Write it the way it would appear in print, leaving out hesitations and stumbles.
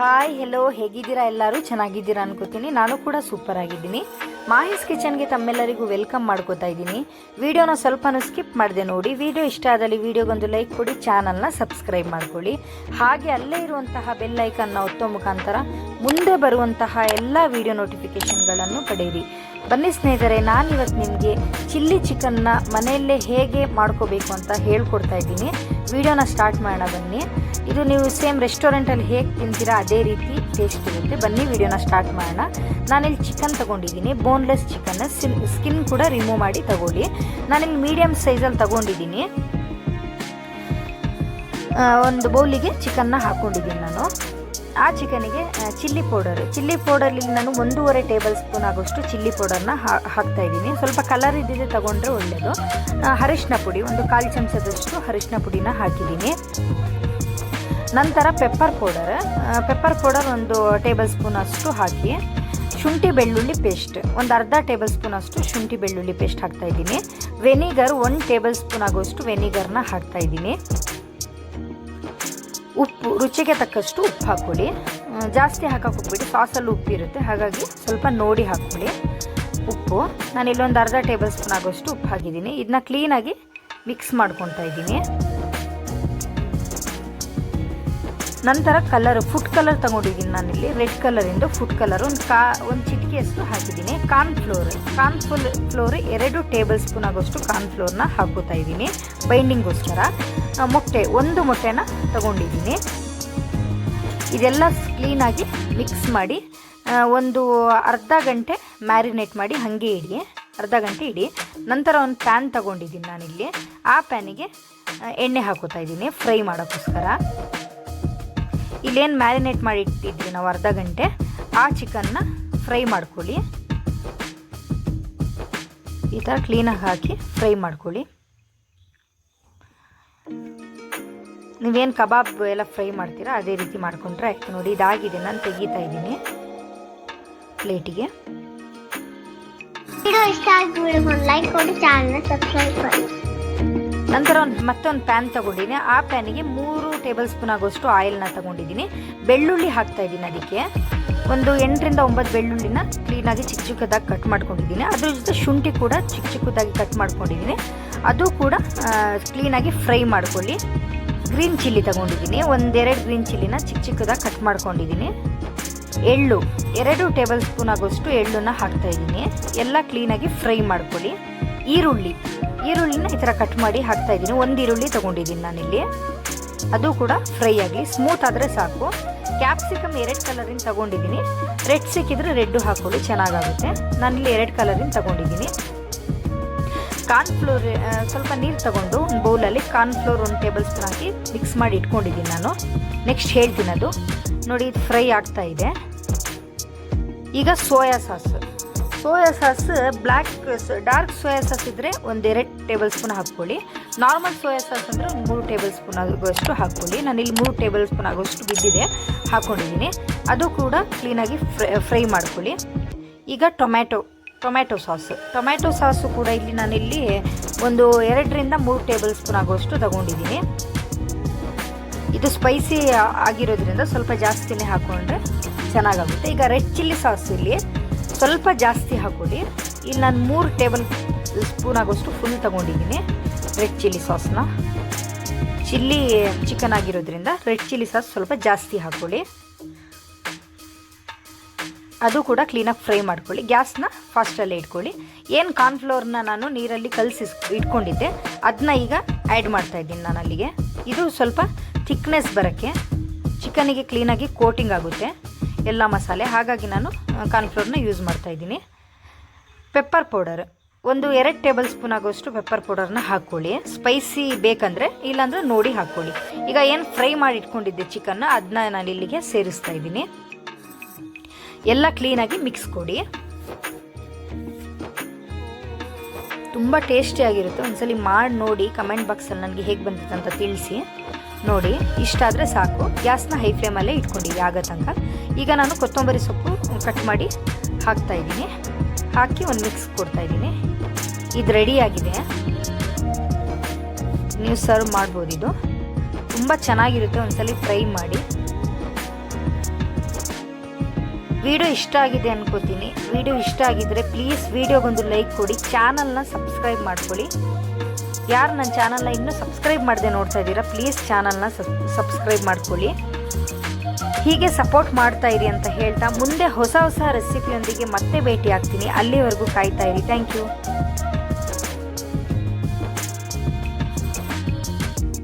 Hi hello, ಹೇಗಿದ್ದೀರಾ? ಎಲ್ಲರೂ ಚೆನ್ನಾಗಿದ್ದೀರಾ ಅನ್ಕೋತೀನಿ. ನಾನು ಕೂಡ ಸೂಪರ್ ಆಗಿದ್ದೀನಿ. ಮಾಹಿಸ್ ಕಿಚನ್ಗೆ ತಮ್ಮೆಲ್ಲರಿಗೂ ವೆಲ್ಕಮ್ ಮಾಡ್ಕೋತಾ ಇದ್ದೀನಿ. ವಿಡಿಯೋನ ಸ್ವಲ್ಪನೂ ಸ್ಕಿಪ್ ಮಾಡಿದೆ ನೋಡಿ. ವಿಡಿಯೋ ಇಷ್ಟ ಆದಲ್ಲಿ ವಿಡಿಯೋಗೊಂದು ಲೈಕ್ ಕೊಡಿ, ಚಾನಲ್ನ ಸಬ್ಸ್ಕ್ರೈಬ್ ಮಾಡ್ಕೊಳ್ಳಿ. ಹಾಗೆ ಅಲ್ಲೇ ಇರುವಂತಹ ಬೆಲ್ ಐಕನ್ನ ಒತ್ತೋ ಮುಖಾಂತರ ಮುಂದೆ ಬರುವಂತಹ ಎಲ್ಲ ವಿಡಿಯೋ ನೋಟಿಫಿಕೇಷನ್ಗಳನ್ನು ಪಡೆಯಿರಿ. ಬನ್ನಿ ಸ್ನೇಹಿತರೆ, ನಾನಿವತ್ತು ನಿಮಗೆ ಚಿಲ್ಲಿ ಚಿಕನ್ನ ಮನೆಯಲ್ಲೇ ಹೇಗೆ ಮಾಡ್ಕೋಬೇಕು ಅಂತ ಹೇಳ್ಕೊಡ್ತಾ ಇದ್ದೀನಿ. ವಿಡಿಯೋನ ಸ್ಟಾರ್ಟ್ ಮಾಡೋಣ ಬನ್ನಿ. ಇದು ನೀವು ಸೇಮ್ ರೆಸ್ಟೋರೆಂಟಲ್ಲಿ ಹೇಗೆ ತಿಂತೀರಾ ಅದೇ ರೀತಿ ಟೇಸ್ಟ್ ಇರುತ್ತೆ. ಬನ್ನಿ ವಿಡಿಯೋನ ಸ್ಟಾರ್ಟ್ ಮಾಡೋಣ. ನಾನಿಲ್ಲಿ ಚಿಕನ್ ತೊಗೊಂಡಿದ್ದೀನಿ, ಬೋನ್ಲೆಸ್ ಚಿಕನ್, ಸ್ಕಿನ್ ಕೂಡ ರಿಮೂವ್ ಮಾಡಿ ತಗೊಳ್ಳಿ. ನಾನಿಲ್ಲಿ ಮೀಡಿಯಮ್ ಸೈಜಲ್ಲಿ ತೊಗೊಂಡಿದ್ದೀನಿ. ಒಂದು ಬೌಲಿಗೆ ಚಿಕನ್ನ ಹಾಕ್ಕೊಂಡಿದ್ದೀನಿ ನಾನು. ಆ ಚಿಕನಿಗೆ ಚಿಲ್ಲಿ ಪೌಡರಲ್ಲಿ ನಾನು 1.5 ಟೇಬಲ್ ಸ್ಪೂನ್ ಆಗೋಷ್ಟು ಚಿಲ್ಲಿ ಪೌಡರ್ನ ಹಾಕ್ತಾಯಿದ್ದೀನಿ. ಸ್ವಲ್ಪ ಕಲರ್ ಇದ್ದಿದೆ ತಗೊಂಡ್ರೆ ಒಳ್ಳೆಯದು. ಅರಿಶಿನ ಪುಡಿ ಒಂದು 1/4 ಚಮಚದಷ್ಟು ಅರಿಶಿನ ಪುಡಿನ ಹಾಕಿದ್ದೀನಿ. ನಂತರ ಪೆಪ್ಪರ್ ಪೌಡರ್ 1 ಟೇಬಲ್ ಸ್ಪೂನ್ ಅಷ್ಟು ಹಾಕಿ, ಶುಂಠಿ ಬೆಳ್ಳುಳ್ಳಿ ಪೇಸ್ಟ್ ಒಂದು ಅರ್ಧ ಟೇಬಲ್ ಸ್ಪೂನ್ ಅಷ್ಟು ಶುಂಠಿ ಬೆಳ್ಳುಳ್ಳಿ ಪೇಸ್ಟ್ ಹಾಕ್ತಾಯಿದ್ದೀನಿ. ವೆನಿಗರ್ 1 ಟೇಬಲ್ ಸ್ಪೂನ್ ಆಗೋಷ್ಟು ವೆನಿಗರ್ನ ಹಾಕ್ತಾಯಿದ್ದೀನಿ. ಉಪ್ಪು ರುಚಿಗೆ ತಕ್ಕಷ್ಟು ಉಪ್ಪು ಹಾಕ್ಕೊಳ್ಳಿ. ಜಾಸ್ತಿ ಹಾಕಕ್ಕೆ ಹೋಗ್ಬಿಡಿ, ಸಾಸಲ್ಲಿ ಉಪ್ಪು ಇರುತ್ತೆ, ಹಾಗಾಗಿ ಸ್ವಲ್ಪ ನೋಡಿ ಹಾಕ್ಕೊಳ್ಳಿ ಉಪ್ಪು. ನಾನು ಇಲ್ಲೊಂದು ಅರ್ಧ ಟೇಬಲ್ ಸ್ಪೂನ್ ಆಗೋಷ್ಟು ಉಪ್ಪು ಹಾಕಿದ್ದೀನಿ. ಇದನ್ನ ಕ್ಲೀನಾಗಿ ಮಿಕ್ಸ್ ಮಾಡ್ಕೊತಾ ಇದ್ದೀನಿ. ನಂತರ ಫುಡ್ ಕಲರ್ ತಗೊಂಡಿದ್ದೀನಿ ನಾನಿಲ್ಲಿ, ರೆಡ್ ಕಲರಿಂದು ಫುಡ್ ಕಲರ್ ಒಂದು ಚಿಟಿಕೆಯಷ್ಟು ಹಾಕಿದ್ದೀನಿ. ಕಾರ್ನ್ಫ್ಲೋರ್ 2 ಟೇಬಲ್ ಸ್ಪೂನ್ ಆಗೋಷ್ಟು ಕಾರ್ನ್ಫ್ಲೋರ್ನ ಹಾಕೋತಾ ಇದ್ದೀನಿ ಬೈಂಡಿಂಗೋಸ್ಕರ. ಒಂದು ಮೊಟ್ಟೆನ ತಗೊಂಡಿದ್ದೀನಿ. ಇದೆಲ್ಲ ಕ್ಲೀನಾಗಿ ಮಿಕ್ಸ್ ಮಾಡಿ ಒಂದು ಅರ್ಧ ಗಂಟೆ ಮ್ಯಾರಿನೇಟ್ ಮಾಡಿ ಹಾಗೆ ಇಡಿ, ಅರ್ಧ ಗಂಟೆ ಇಡಿ. ನಂತರ ಒಂದು ಪ್ಯಾನ್ ತಗೊಂಡಿದ್ದೀನಿ ನಾನಿಲ್ಲಿ. ಆ ಪ್ಯಾನಿಗೆ ಎಣ್ಣೆ ಹಾಕೋತಾ ಇದ್ದೀನಿ ಫ್ರೈ ಮಾಡೋಕ್ಕೋಸ್ಕರ. ಇಲ್ಲೇನು ಮ್ಯಾರಿನೇಟ್ ಮಾಡಿ ಇಟ್ಟಿದ್ವಿ ನಾವು ಅರ್ಧ ಗಂಟೆ, ಆ ಚಿಕನ್ನ ಫ್ರೈ ಮಾಡ್ಕೊಳ್ಳಿ. ಈ ಥರ ಕ್ಲೀನಾಗಿ ಹಾಕಿ ಫ್ರೈ ಮಾಡ್ಕೊಳ್ಳಿ. ನೀವೇನು ಕಬಾಬ್ ಎಲ್ಲ ಫ್ರೈ ಮಾಡ್ತೀರಾ ಅದೇ ರೀತಿ ಮಾಡ್ಕೊಂಡ್ರೆ ಆಯಿತು. ನೋಡಿ, ಇದಾಗಿದೆ, ನಾನು ತೆಗಿತಾ ಇದ್ದೀನಿ ಪ್ಲೇಟಿಗೆ. ನಂತರ ಮತ್ತೊಂದು ಪ್ಯಾನ್ ತೊಗೊಂಡಿದ್ದೀನಿ. ಆ ಪ್ಯಾನಿಗೆ 3 ಟೇಬಲ್ ಸ್ಪೂನ್ ಆಗೋಷ್ಟು ಆಯಿಲ್ನ ತೊಗೊಂಡಿದ್ದೀನಿ. ಬೆಳ್ಳುಳ್ಳಿ ಹಾಕ್ತಾಯಿದ್ದೀನಿ. ಅದಕ್ಕೆ ಒಂದು 8 ರಿಂದ 9 ಬೆಳ್ಳುಳ್ಳಿನ ಕ್ಲೀನಾಗಿ ಚಿಕ್ಕದಾಗಿ ಕಟ್ ಮಾಡ್ಕೊಂಡಿದ್ದೀನಿ. ಅದ್ರ ಜೊತೆ ಶುಂಠಿ ಕೂಡ ಚಿಕ್ಕದಾಗಿ ಕಟ್ ಮಾಡ್ಕೊಂಡಿದ್ದೀನಿ. ಅದು ಕೂಡ ಕ್ಲೀನಾಗಿ ಫ್ರೈ ಮಾಡ್ಕೊಳ್ಳಿ. ಗ್ರೀನ್ ಚಿಲ್ಲಿ ತೊಗೊಂಡಿದ್ದೀನಿ, 1-2 ಗ್ರೀನ್ ಚಿಲ್ಲಿನ ಚಿಕ್ಕದಾಗಿ ಕಟ್ ಮಾಡ್ಕೊಂಡಿದ್ದೀನಿ. ಎಳ್ಳು 2 ಟೇಬಲ್ ಸ್ಪೂನ್ ಆಗೋಷ್ಟು ಎಳ್ಳನ್ನು ಹಾಕ್ತಾಯಿದ್ದೀನಿ. ಎಲ್ಲ ಕ್ಲೀನಾಗಿ ಫ್ರೈ ಮಾಡ್ಕೊಳ್ಳಿ. ಈರುಳ್ಳಿನ ಈ ಥರ ಕಟ್ ಮಾಡಿ ಹಾಕ್ತಾಯಿದ್ದೀನಿ. 1 ಈರುಳ್ಳಿ ತೊಗೊಂಡಿದ್ದೀನಿ ನಾನಿಲ್ಲಿ, ಅದು ಕೂಡ ಫ್ರೈ ಆಗಲಿ, ಸ್ಮೂತ್ ಆದರೆ ಸಾಕು. ಕ್ಯಾಪ್ಸಿಕಮ್ 2 ಕಲರಿನ ತೊಗೊಂಡಿದ್ದೀನಿ. ರೆಡ್ ಸಿಕ್ಕಿದ್ರೆ ರೆಡ್ಡು ಹಾಕ್ಕೊಳ್ಳಿ, ಚೆನ್ನಾಗಾಗುತ್ತೆ. ನಾನಿಲ್ಲಿ 2 ಕಲರಿನ ತೊಗೊಂಡಿದ್ದೀನಿ. ಕಾರ್ನ್ಫ್ಲೋರ್ ಸ್ವಲ್ಪ ನೀರು ತೊಗೊಂಡು ಒಂದು ಬೌಲಲ್ಲಿ ಕಾರ್ನ್ಫ್ಲೋರ್ 1 ಟೇಬಲ್ ಸ್ಪೂನ್ ಹಾಕಿ ಮಿಕ್ಸ್ ಮಾಡಿ ಇಟ್ಕೊಂಡಿದ್ದೀನಿ ನಾನು. ನೆಕ್ಸ್ಟ್ ಹೇಳ್ತೀನಿ ಅದು. ನೋಡಿ, ಇದು ಫ್ರೈ ಆಗ್ತಾ ಇದೆ. ಈಗ soya sauce dark soya sauce ಇದ್ದರೆ 1-2 ಟೇಬಲ್ ಸ್ಪೂನ್ ಹಾಕ್ಕೊಳ್ಳಿ. ನಾರ್ಮಲ್ ಸೋಯಾ ಸಾಸ್ ಅಂದರೆ 3 ಟೇಬಲ್ ಸ್ಪೂನ್ ಆಗೋಷ್ಟು ಹಾಕ್ಕೊಳ್ಳಿ. ನಾನಿಲ್ಲಿ 3 ಟೇಬಲ್ ಸ್ಪೂನ್ ಆಗೋಷ್ಟು ಬಿದ್ದಿದೆ, ಹಾಕ್ಕೊಂಡಿದ್ದೀನಿ. ಅದು ಕೂಡ ಕ್ಲೀನಾಗಿ ಫ್ರೈ ಮಾಡ್ಕೊಳ್ಳಿ. ಈಗ ಟೊಮ್ಯಾಟೊ ಸಾಸು ಕೂಡ ಇಲ್ಲಿ ನಾನಿಲ್ಲಿ ಒಂದು 2 ರಿಂದ 3 ಟೇಬಲ್ ಸ್ಪೂನ್ ಆಗೋಷ್ಟು ತಗೊಂಡಿದ್ದೀನಿ. ಇದು ಸ್ಪೈಸಿ ಆಗಿರೋದ್ರಿಂದ ಸ್ವಲ್ಪ ಜಾಸ್ತಿನೇ ಹಾಕ್ಕೊಂಡ್ರೆ ಚೆನ್ನಾಗಾಗುತ್ತೆ. ಈಗ ರೆಡ್ ಚಿಲ್ಲಿ ಸಾಸ್ ಇಲ್ಲಿ ಸ್ವಲ್ಪ ಜಾಸ್ತಿ ಹಾಕ್ಕೊಳ್ಳಿ. ಇಲ್ಲಿ ನಾನು 3 ಟೇಬಲ್ ಸ್ಪೂನ್ ಆಗೋಷ್ಟು ಫುಲ್ ತೊಗೊಂಡಿದ್ದೀನಿ ರೆಡ್ ಚಿಲ್ಲಿ ಸಾಸ್ನ. ಚಿಕನ್ ಆಗಿರೋದ್ರಿಂದ ರೆಡ್ ಚಿಲ್ಲಿ ಸಾಸ್ ಸ್ವಲ್ಪ ಜಾಸ್ತಿ ಹಾಕ್ಕೊಳ್ಳಿ. ಅದು ಕೂಡ ಕ್ಲೀನಾಗಿ ಫ್ರೈ ಮಾಡ್ಕೊಳ್ಳಿ. ಗ್ಯಾಸ್ನ ಫಾಸ್ಟಲ್ಲೇ ಇಟ್ಕೊಳ್ಳಿ. ಏನು ಕಾರ್ನ್ಫ್ಲೋರ್ನ ನಾನು ನೀರಲ್ಲಿ ಕಲಸಿ ಇಟ್ಕೊಂಡಿದ್ದೆ, ಅದನ್ನ ಈಗ ಆ್ಯಡ್ ಮಾಡ್ತಾಯಿದ್ದೀನಿ ನಾನು ಅಲ್ಲಿಗೆ. ಇದು ಸ್ವಲ್ಪ ಥಿಕ್ನೆಸ್ ಬರೋಕ್ಕೆ, ಚಿಕನಿಗೆ ಕ್ಲೀನಾಗಿ ಕೋಟಿಂಗ್ ಆಗುತ್ತೆ ಎಲ್ಲ ಮಸಾಲೆ, ಹಾಗಾಗಿ ನಾನು ಕಾರ್ನ್ಫ್ಲೋರ್ನ ಯೂಸ್ ಮಾಡ್ತಾಯಿದ್ದೀನಿ. ಪೆಪ್ಪರ್ ಪೌಡರ್ 1-2 ಟೇಬಲ್ ಸ್ಪೂನ್ ಆಗೋಷ್ಟು ಪೆಪ್ಪರ್ ಪೌಡರ್ನ ಹಾಕ್ಕೊಳ್ಳಿ. ಸ್ಪೈಸಿ ಬೇಕಂದರೆ, ಇಲ್ಲಾಂದರೆ ನೋಡಿ ಹಾಕ್ಕೊಳ್ಳಿ. ಈಗ ಏನು ಫ್ರೈ ಮಾಡಿ ಇಟ್ಕೊಂಡಿದ್ದೆ ಚಿಕನ್ನ, ಅದನ್ನ ನಾನು ಇಲ್ಲಿಗೆ ಸೇರಿಸ್ತಾ ಇದ್ದೀನಿ. ಎಲ್ಲ ಕ್ಲೀನಾಗಿ ಮಿಕ್ಸ್ ಕೊಡಿ. ತುಂಬ ಟೇಸ್ಟಿಯಾಗಿರುತ್ತೆ. ಒಂದ್ಸಲಿ ಮಾಡಿ ನೋಡಿ, ಕಮೆಂಟ್ ಬಾಕ್ಸಲ್ಲಿ ನನಗೆ ಹೇಗೆ ಬಂದಿತ್ತು ಅಂತ ತಿಳಿಸಿ. ನೋಡಿ, ಇಷ್ಟ ಆದರೆ ಸಾಕು. ಗ್ಯಾಸ್ನ ಹೈ ಫ್ಲೇಮಲ್ಲೇ ಇಟ್ಕೊಂಡಿರಿ ಆಗೋ ತನಕ. ಈಗ ನಾನು ಕೊತ್ತಂಬರಿ ಸೊಪ್ಪು ಕಟ್ ಮಾಡಿ ಹಾಕ್ತಾಯಿದ್ದೀನಿ. ಹಾಕಿ ಒಂದು ಮಿಕ್ಸ್ ಕೊಡ್ತಾಯಿದ್ದೀನಿ. ಇದು ರೆಡಿಯಾಗಿದೆ, ನೀವು ಸರ್ವ್ ಮಾಡ್ಬೋದು. ಇದು ತುಂಬ ಚೆನ್ನಾಗಿರುತ್ತೆ, ಒಂದ್ಸಲಿ ಟ್ರೈ ಮಾಡಿ. ವಿಡಿಯೋ ಇಷ್ಟ ಆಗಿದೆ ಅನ್ಕೋತೀನಿ. ವಿಡಿಯೋ ಇಷ್ಟ ಆಗಿದ್ದರೆ ಪ್ಲೀಸ್ ವಿಡಿಯೋಗೊಂದು ಲೈಕ್ ಕೊಡಿ, ಚಾನಲ್ನ ಸಬ್ಸ್ಕ್ರೈಬ್ ಮಾಡ್ಕೊಳ್ಳಿ. ಯಾರು ನನ್ನ ಚಾನಲ್ನ ಇನ್ನೂ ಸಬ್ಸ್ಕ್ರೈಬ್ ಮಾಡದೆ ನೋಡ್ತಾ ಇದ್ದೀರಾ ಪ್ಲೀಸ್ ಚಾನಲ್ನ ಸಬ್ಸ್ಕ್ರೈಬ್ ಮಾಡ್ಕೊಳ್ಳಿ. ಹೀಗೆ ಸಪೋರ್ಟ್ ಮಾಡ್ತಾ ಇರಿ ಅಂತ ಹೇಳ್ತಾ ಮುಂದೆ ಹೊಸ ಹೊಸ ರೆಸಿಪಿಯೊಂದಿಗೆ ಮತ್ತೆ ಭೇಟಿ ಆಗ್ತೀನಿ. ಅಲ್ಲಿವರೆಗೂ ಕಾಯ್ತಾ ಇರಿ. Thank you.